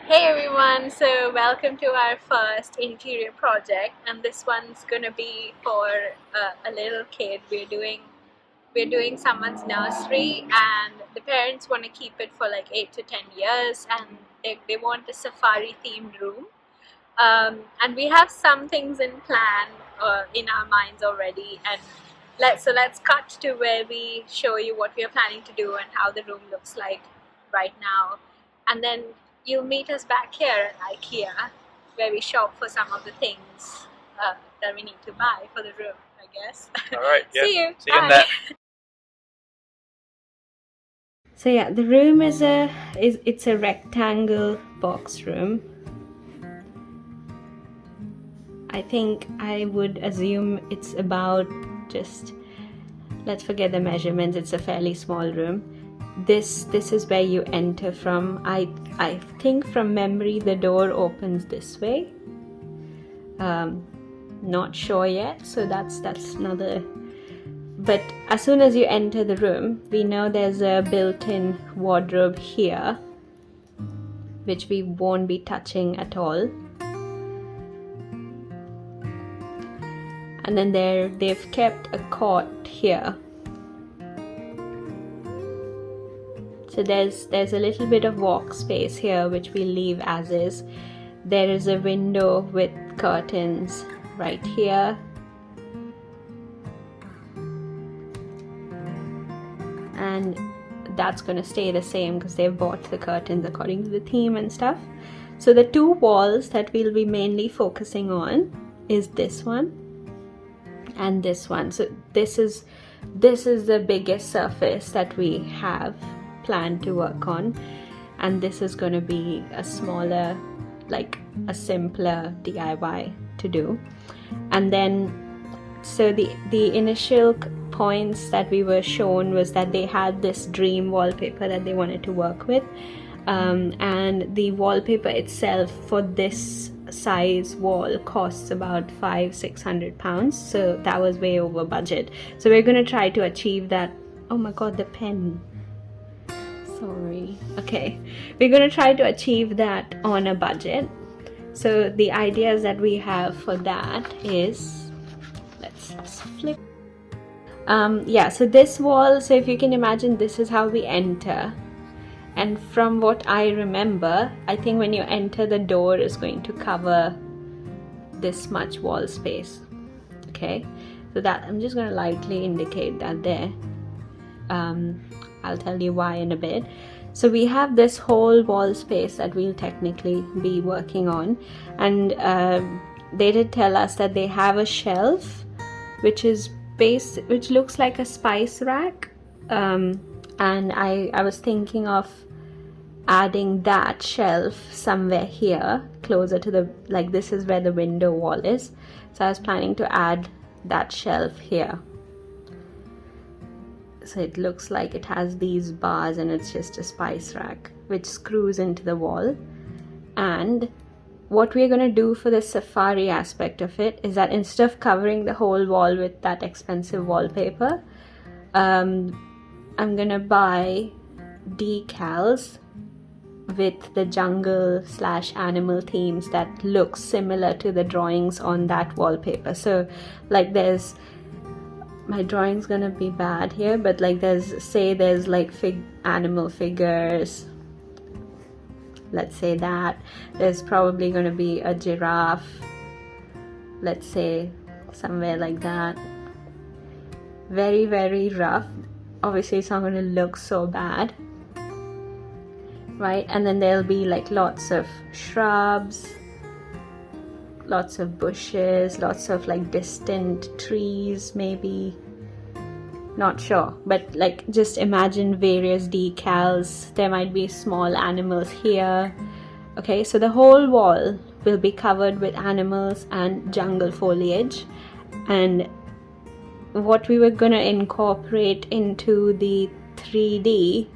Hey everyone, so welcome to our first interior project, and this one's gonna be for a little kid. We're doing someone's nursery, and the parents want to keep it for like 8 to 10 years, and they want a safari themed room. And we have some things in plan in our minds already, and let's cut to where we show you what we are planning to do and how the room looks like right now, and then you'll meet us back here at IKEA, where we shop for some of the things that we need to buy for the room, I guess. All right. Yeah. See you. See you in Bye. that. So yeah, the room it's a rectangle box room. I think I would assume it's about let's forget the measurements, it's a fairly small room. This is where you enter from. I think from memory the door opens this way. Not sure yet, so that's another. But as soon as you enter the room, we know there's a built-in wardrobe here, which we won't be touching at all. And then they've kept a cot here. So there's a little bit of walk space here, which we leave as is. There is a window with curtains right here. And that's going to stay the same because they've bought the curtains according to the theme and stuff. So the two walls that we'll be mainly focusing on is this one and this one. So this is the biggest surface that we have planned to work on, and this is going to be a smaller, like a simpler DIY to do. And then so the initial points that we were shown was that they had this dream wallpaper that they wanted to work with, and the wallpaper itself for this size wall costs about £500-600, so that was way over budget. So we're going to try to achieve that. Oh my god, the pen, sorry. Okay, we're going to try to achieve that on a budget. So the ideas that we have for that is, let's flip. Yeah, so this wall, so if you can imagine, this is how we enter. And from what I remember, I think when you enter, the door is going to cover this much wall space. Okay, so that I'm just going to lightly indicate that there. I'll tell you why in a bit. So we have this whole wall space that we'll technically be working on, and they did tell us that they have a shelf which looks like a spice rack, and I was thinking of adding that shelf somewhere here closer to the, like, this is where the window wall is, so I was planning to add that shelf here. So it looks like it has these bars and it's just a spice rack which screws into the wall. And what we're going to do for the safari aspect of it is that instead of covering the whole wall with that expensive wallpaper, I'm going to buy decals with the jungle / animal themes that look similar to the drawings on that wallpaper. So like my drawing's gonna be bad here, but like there's like animal figures. Let's say that there's probably gonna be a giraffe, let's say somewhere like that. Very, very rough. Obviously it's not gonna look so bad, right? And then there'll be like lots of shrubs, lots of bushes, lots of like distant trees, maybe, not sure, but like just imagine various decals. There might be small animals here. Okay, so the whole wall will be covered with animals and jungle foliage. And what we were going to incorporate into the 3D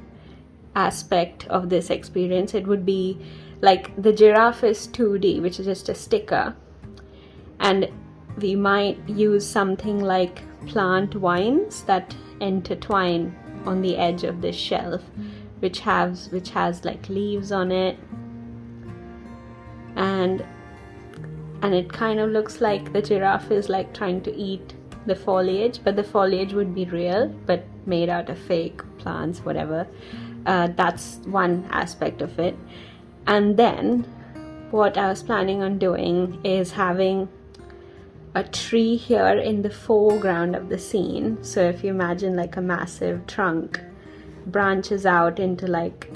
aspect of this experience, it would be like the giraffe is 2D, which is just a sticker, and we might use something like plant vines that intertwine on the edge of this shelf, which has like leaves on it. and it kind of looks like the giraffe is like trying to eat the foliage, but the foliage would be real but made out of fake plants, whatever. That's one aspect of it. And then what I was planning on doing is having a tree here in the foreground of the scene. So if you imagine like a massive trunk branches out into like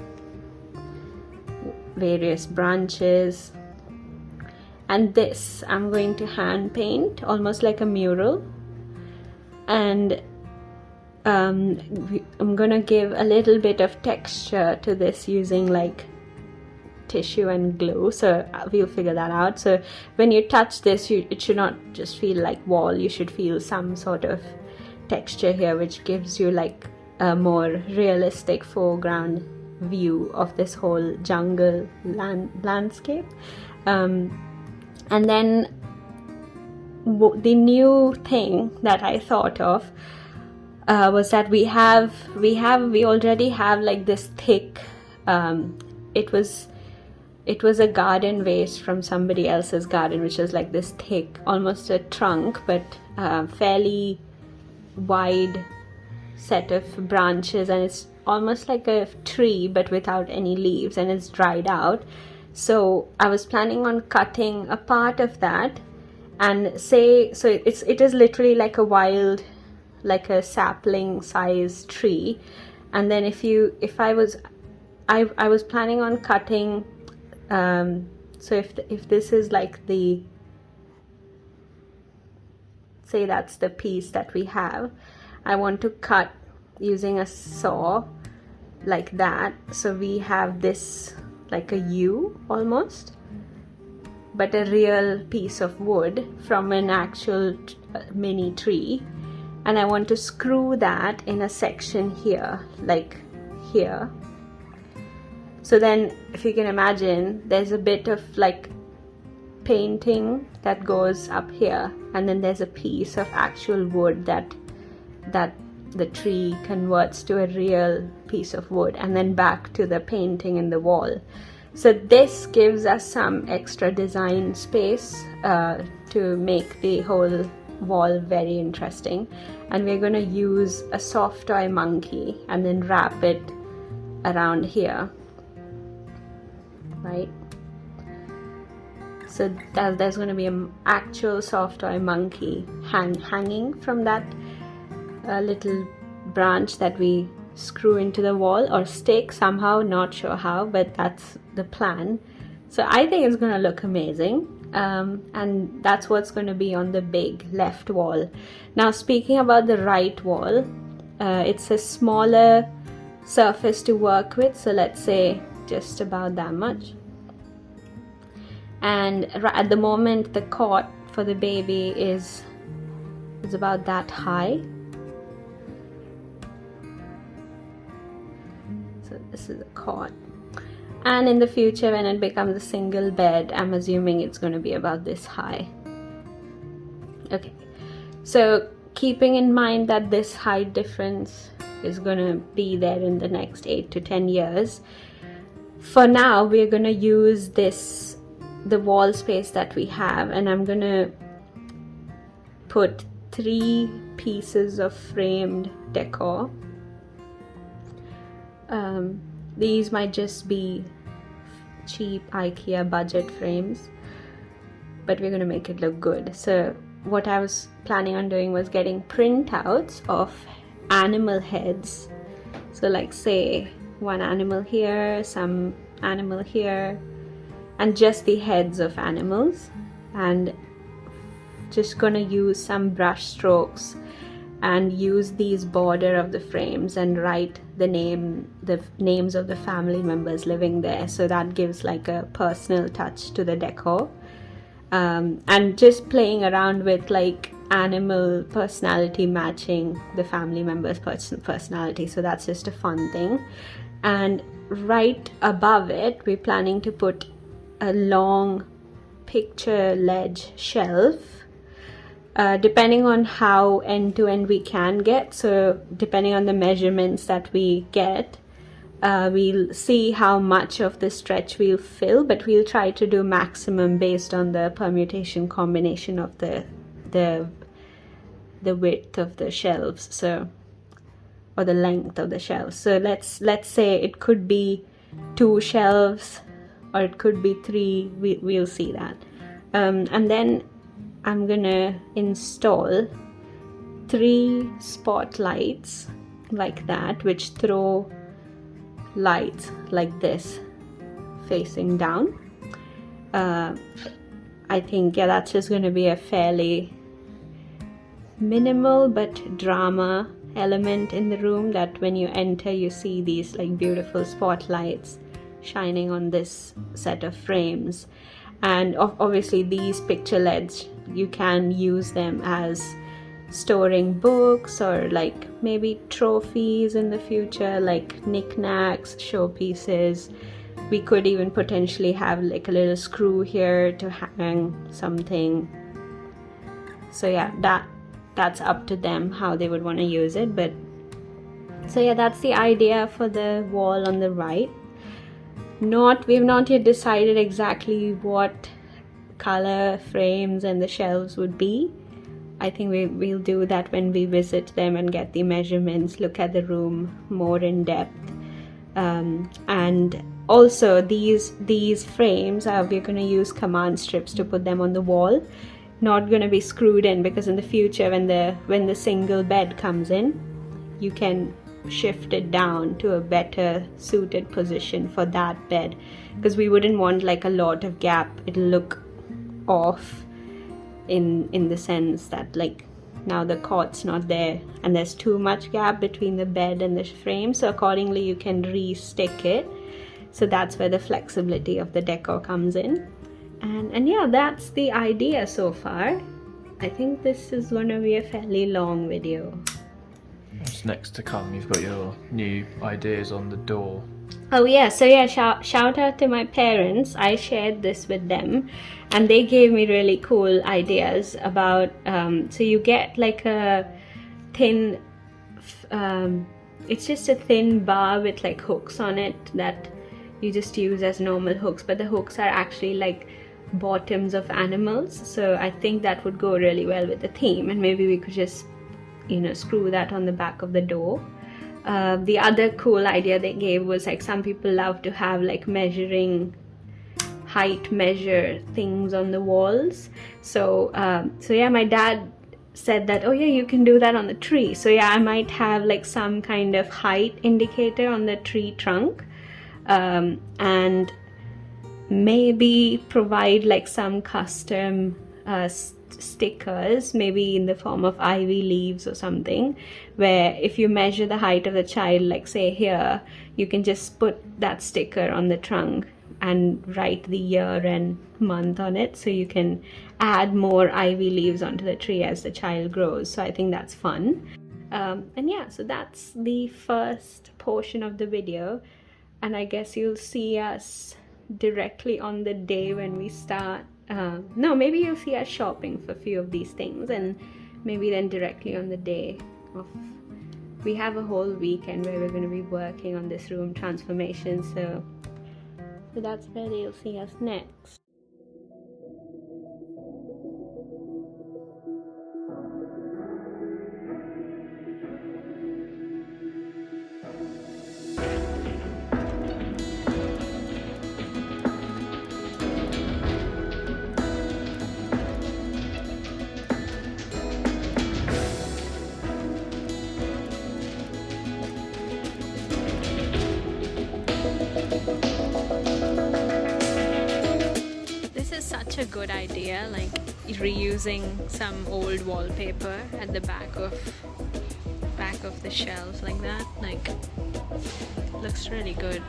various branches, and this I'm going to hand paint almost like a mural, and I'm gonna give a little bit of texture to this using like tissue and glue, so we'll figure that out. So when you touch this, it should not just feel like wall, you should feel some sort of texture here, which gives you like a more realistic foreground view of this whole jungle landscape. And then the new thing that I thought of was that we already have like this thick, it was a garden waste from somebody else's garden, which is like this thick, almost a trunk, but fairly wide set of branches, and it's almost like a tree but without any leaves, and it's dried out. So I was planning on cutting a part of that, and it is literally like a wild, like a sapling size tree. And then I was planning on cutting, so if this is like say that's the piece that we have, I want to cut using a saw like that, so we have this like a U almost, but a real piece of wood from an actual mini tree, and I want to screw that in a section here, like here. So then if you can imagine, there's a bit of like painting that goes up here, and then there's a piece of actual wood that the tree converts to a real piece of wood, and then back to the painting in the wall. So this gives us some extra design space to make the whole wall very interesting. And we're going to use a soft toy monkey and then wrap it around here, right? So there's going to be an actual soft toy monkey hanging from that little branch that we screw into the wall or stick somehow, not sure how, but that's the plan. So I think it's going to look amazing, and that's what's going to be on the big left wall. Now speaking about the right wall, it's a smaller surface to work with, so let's say just about that much. And at the moment the cot for the baby is about that high. So this is a cot, and in the future when it becomes a single bed, I'm assuming it's going to be about this high. Okay, so keeping in mind that this height difference is going to be there in the next 8 to 10 years, for now we're going to use the wall space that we have, and I'm going to put 3 pieces of framed decor. These might just be cheap IKEA budget frames, but we're going to make it look good. So what I was planning on doing was getting printouts of animal heads. So like say one animal here, some animal here, and just the heads of animals, and just gonna use some brush strokes and use these border of the frames and write the names of the family members living there, so that gives like a personal touch to the decor. And just playing around with like animal personality matching the family members' personality, so that's just a fun thing. And right above it we're planning to put a long picture ledge shelf, depending on how end to end we can get. So depending on the measurements that we get, We'll see how much of the stretch we'll fill, but we'll try to do maximum based on the permutation combination of the width of the shelves, so, or the length of the shelves. So let's say it could be 2 shelves or it could be 3. We'll see that. And then I'm gonna install 3 spotlights like that, which throw light like this facing down. I think, yeah, that's just going to be a fairly minimal but drama element in the room, that when you enter you see these like beautiful spotlights shining on this set of frames. And obviously these picture LEDs, you can use them as storing books or like maybe trophies in the future, like knickknacks, showpieces. We could even potentially have like a little screw here to hang something. So yeah, that's up to them how they would want to use it. But so yeah, that's the idea for the wall on the right. We've not yet decided exactly what color frames and the shelves would be. I think we'll do that when we visit them and get the measurements, look at the room more in depth. And also these frames, we're going to use command strips to put them on the wall. Not going to be screwed in, because in the future when the single bed comes in, you can shift it down to a better suited position for that bed, because we wouldn't want like a lot of gap. It'll look off in the sense that like now the cot's not there and there's too much gap between the bed and the frame, so accordingly you can re-stick it. So that's where the flexibility of the decor comes in. And yeah, that's the idea so far. I think this is going to be a fairly long video. What's next to come? You've got your new ideas on the door. Oh yeah, so yeah, shout out to my parents. I shared this with them and they gave me really cool ideas about, so you get like a thin, it's just a thin bar with like hooks on it that you just use as normal hooks, but the hooks are actually like bottoms of animals. So I think that would go really well with the theme, and maybe we could just, you know, screw that on the back of the door. The other cool idea they gave was like some people love to have like height measure things on the walls. So yeah, my dad said that, oh yeah, you can do that on the tree. So yeah, I might have like some kind of height indicator on the tree trunk, and maybe provide like some custom stickers, maybe in the form of ivy leaves or something, where if you measure the height of the child, like say here, you can just put that sticker on the trunk and write the year and month on it, so you can add more ivy leaves onto the tree as the child grows. So I think that's fun. And yeah, so that's the first portion of the video, and I guess you'll see us directly on the day when we start. No, maybe you'll see us shopping for a few of these things, and maybe then directly on the day of, we have a whole weekend where we're going to be working on this room transformation, so that's where you'll see us next. Such a good idea, like reusing some old wallpaper at the back of the shelves like that. Like, looks really good.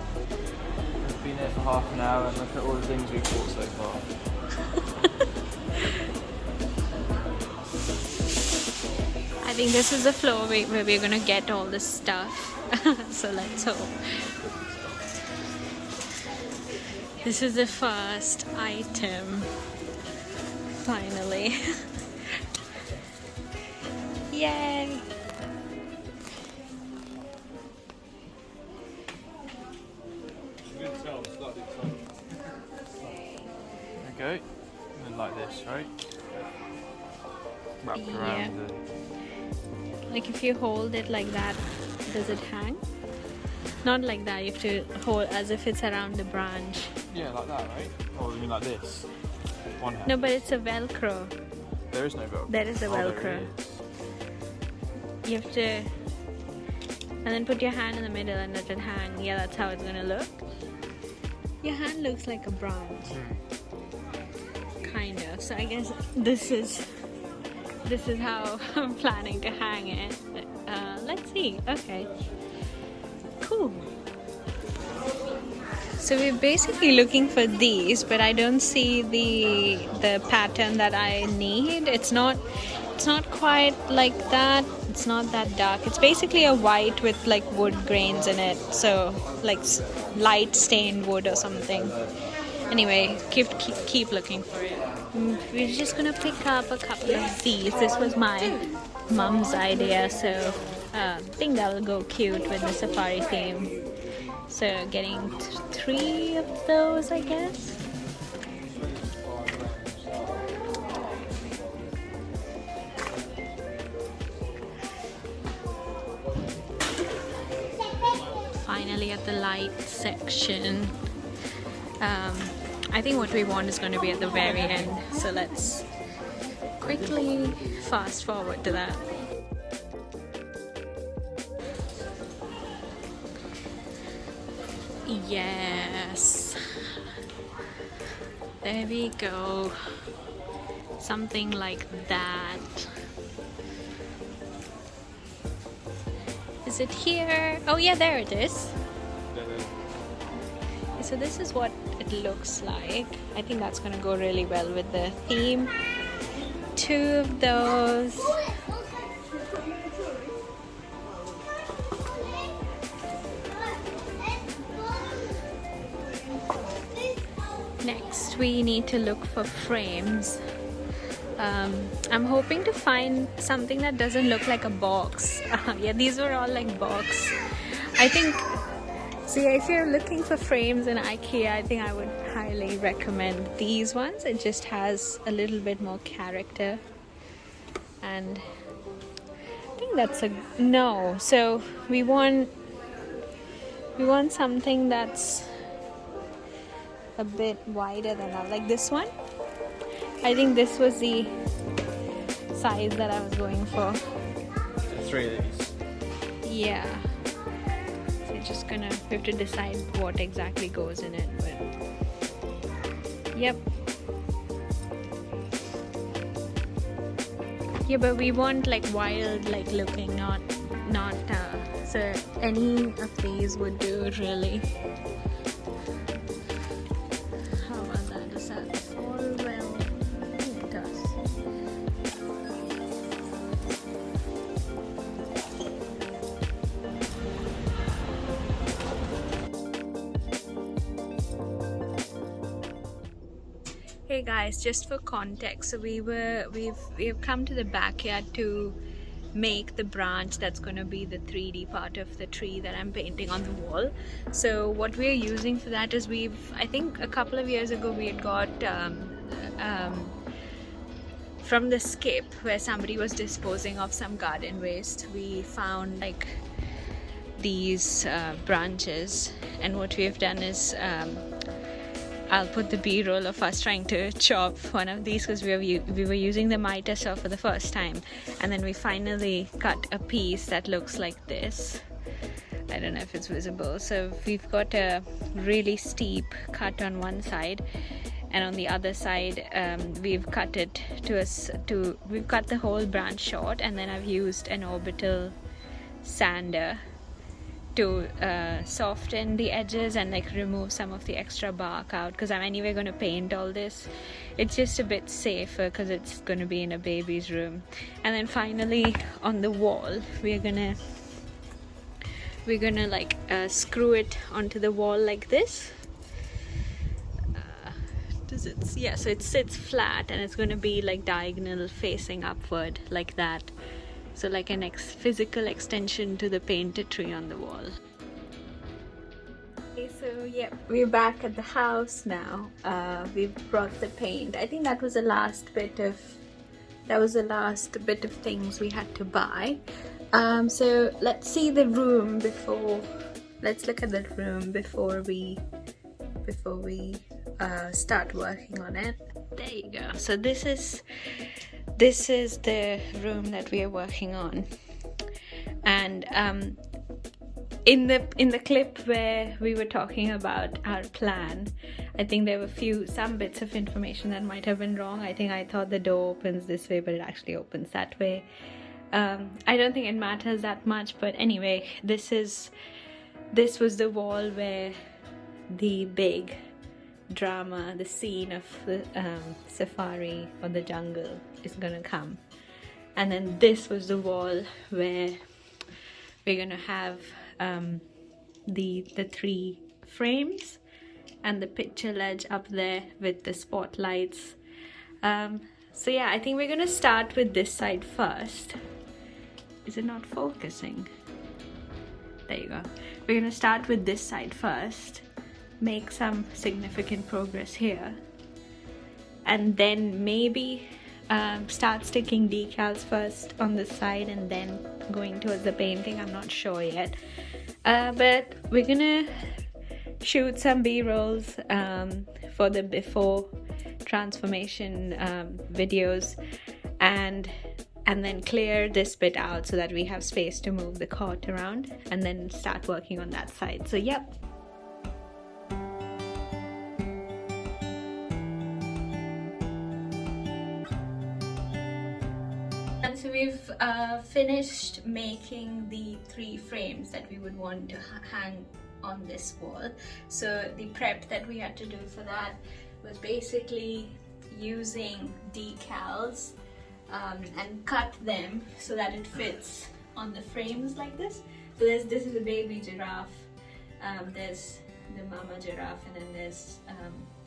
We've been here for half an hour and look at all the things we've bought so far. I think this is the floor where we're gonna get all this stuff. So let's hope. This is the first item, finally. Yay! go. And then like this, right? Wrapped Yeah. around the... Like if you hold it like that, does it hang? Not like that, you have to hold as if it's around the branch. Yeah, like that, right? Or you mean like this? One hand. No, but it's a Velcro. There is no Velcro. There is a Velcro. There it is. You have to... And then put your hand in the middle and let it hang. Yeah, that's how it's gonna look. Your hand looks like a branch. Kind of. So I guess this is how I'm planning to hang it. Let's see. Okay. Cool. So we're basically looking for these, but I don't see the pattern that I need. It's not quite like that. It's not that dark. It's basically a white with like wood grains in it. So like light stained wood or something. Anyway, keep looking for it. We're just gonna pick up a couple of these. This was my mum's idea, so I think that will go cute with the safari theme. So getting 3 of those, I guess. Finally at the light section. I think what we want is going to be at the very end, so let's quickly fast forward to that. Yes, there we go, something like that. Is it here? Oh yeah, there it is. So this is what it looks like. I think that's gonna go really well with the theme. 2 of those. Next we need to look for frames. I'm hoping to find something that doesn't look like a box. Yeah, these were all like box. I think, so yeah, if you're looking for frames in IKEA, I think I would highly recommend these ones. It just has a little bit more character. And I think that's a no. So we want something that's a bit wider than that, like this one. I think this was the size that I was going for. 3 of these. Yeah. So we have to decide what exactly goes in it. But yep. Yeah, but we want like wild, like looking, not. So any of these would do really. How about that? Does that fall well? It does. Hey guys, just for context, so we've come to the backyard to make the branch that's going to be the 3D part of the tree that I'm painting on the wall. So what we're using for that is I think a couple of years ago we had got from the skip where somebody was disposing of some garden waste, we found like these branches, and what we've done is I'll put the B-roll of us trying to chop one of these because we were using the miter saw for the first time, and then we finally cut a piece that looks like this. I don't know if it's visible. So we've got a really steep cut on one side, and on the other side we've cut it we've cut the whole branch short, and then I've used an orbital sander to soften the edges and like remove some of the extra bark out, because I'm anyway going to paint all this. It's just a bit safer because it's going to be in a baby's room. And then finally on the wall we're gonna like screw it onto the wall like this. Yeah, so it sits flat and it's going to be like diagonal facing upward like that. So like an physical extension to the painted tree on the wall. Okay, so yeah, we're back at the house now. We've brought the paint. I think that was the last bit of things we had to buy. So let's see the room before. Let's look at the room before we start working on it. There you go. So this is the room that we are working on, and in the clip where we were talking about our plan, I think there were some bits of information that might have been wrong. I think I thought the door opens this way, but it actually opens that way. I don't think it matters that much, but anyway, this was the wall where the big drama, the scene of the safari or the jungle is gonna come, and then this was the wall where we're gonna have the 3 frames and the picture ledge up there with the spotlights. So yeah, I think we're gonna start with this side first. Is it not focusing? There you go. We're gonna start with this side first, make some significant progress here, and then maybe start sticking decals first on this side and then going towards the painting. I'm not sure yet, but we're gonna shoot some b-rolls for the before transformation videos, and then clear this bit out so that we have space to move the cart around, and then start working on that side. So yep. And so we've finished making the 3 frames that we would want to hang on this wall. So the prep that we had to do for that was basically using decals and cut them so that it fits on the frames like this. So this is a baby giraffe, there's the mama giraffe, and then there's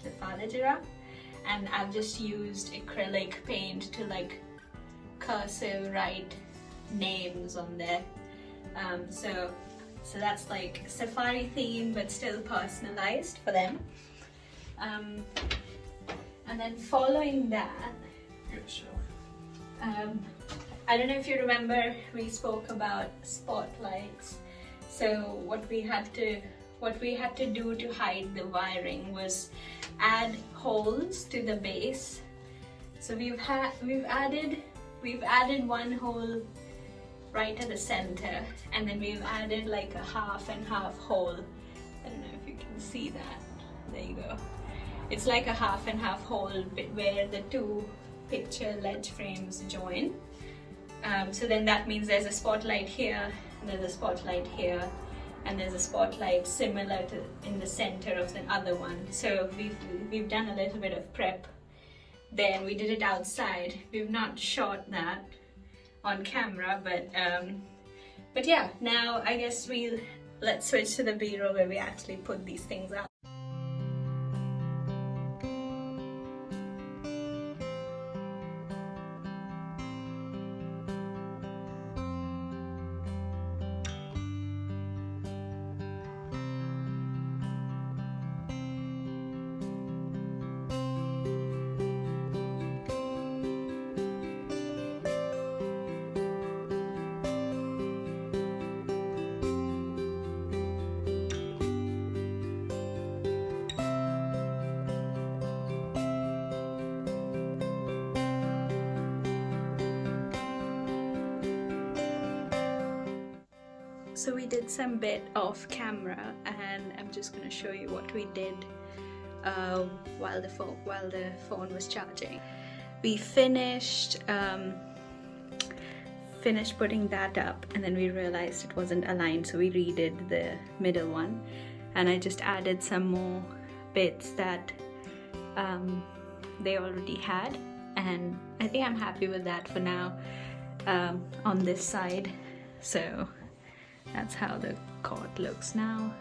the father giraffe, and I've just used acrylic paint to like cursive write names on there. So that's like safari theme but still personalized for them. And then following that, I don't know if you remember, we spoke about spotlights. So what we had to do to hide the wiring was add holes to the base. So we've added 1 hole right at the center, and then we've added like a half and half hole. I don't know if you can see that. There you go. It's like a half and half hole where the 2 picture ledge frames join. So then that means there's a spotlight here, and there's a spotlight here, and there's a spotlight similar to in the center of the other one. So we've done a little bit of prep. Then we did it outside. We've not shot that on camera, but yeah, now I guess let's switch to the B-roll where we actually put these things out. So we did some bit off camera, and I'm just going to show you what we did while the phone was charging. We finished putting that up, and then we realized it wasn't aligned, so we redid the middle one, and I just added some more bits that they already had, and I think I'm happy with that for now on this side. So that's how the cart looks now.